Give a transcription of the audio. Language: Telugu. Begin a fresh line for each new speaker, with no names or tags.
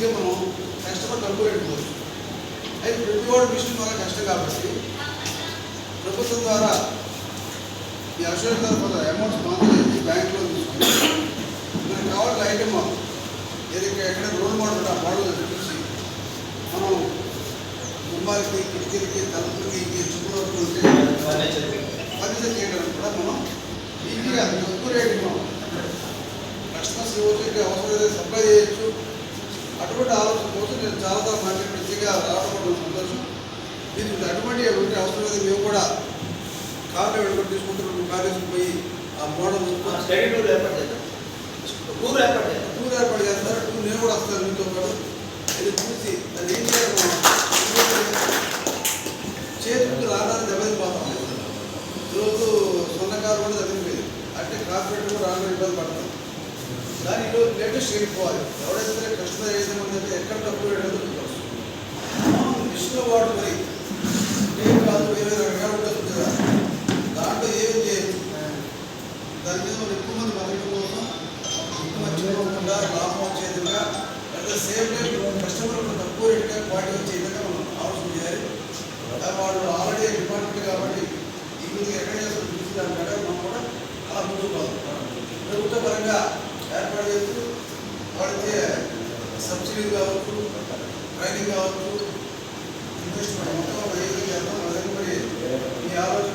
ఈజీగా మనం కస్టమర్ తక్కువ పెట్టుకోవచ్చు. అయితే ప్రతి వాడు మిషన్ వల్ల కష్టం కాబట్టి ప్రభుత్వం ద్వారా ఈ అసోసియేషన్ ద్వారా అమౌంట్ స్పాన్సర్ చేసి బ్యాంకులో తీసుకుని మనకు కావాల్సిన ఐటమ్ ఏదైతే ఎక్కడ రోల్ మోడల్ ఆ మోడల్ చూసి మనం గుమ్మాలకి కిటికీలకి తలుపులకి చుట్టూ ఉంటే ఫర్నిచర్ చేయడానికి కూడా మనం ఈజీగా తక్కువ రేటు మనం కస్టమర్స్ వచ్చి అవసరం సప్లై చేయొచ్చు. అటువంటి ఆలోచన కోసం నేను చాలా మార్కెట్ మంచిగా రావడం సంతోషం. దీనికి అటువంటి అవసరం మేము కూడా కార్లు వెళ్ళి తీసుకుంటున్నాం. కాలేజీకి పోయి ఆ మోడల్
టూర్
ఏర్పాటు చేస్తారు. టూర్ నేను కూడా వస్తాను మీతో పాటు. ఇది చూసి అది ఏం చేయాలి చేతులకు రావడానికి దెబ్బతిపోతాం. ఈరోజు సొంతకారు కూడా తగ్గిపోయింది అంటే కార్పొరేట్ కూడా రావడానికి ఇబ్బంది పడతాం. దాని ఈరోజు లేటెస్ట్ వెళ్ళిపోవాలి. ఎవరైతే కస్టమర్ ఏదైతే ఎక్కడ తక్కువ మిషన్లో వాడుకొని ఏం కాదు వేరే రకాలు ఉంటుంది కదా దాంట్లో ఏమేమి చేయొచ్చు. దాని మీద మనం ఎక్కువ మంది బతకడం కోసం ఎక్కువ మర్చిపోకుండా లాభం వచ్చేదిగా at the same time customer తక్కువ రేటుగా క్వాలిటీ వచ్చే విధంగా మనం ఆలోచన చేయాలి. వాళ్ళు ఆల్రెడీ డిపార్ట్మెంట్ కాబట్టి ఈ ముందు ఎక్కడ చేస్తారో చూసి దాని ప్రకారం మనం కూడా అలా ముందుకు పోతాం. ప్రభుత్వ పరంగా ఏర్పాటు చేస్తూ వాడితే సబ్సిడీ కావచ్చు, ట్రైనింగ్ కావచ్చు, ఇన్వెస్ట్మెంట్ మొత్తం ఏ విధంగా చేద్దాం అదే మరి ఈ ఆలోచన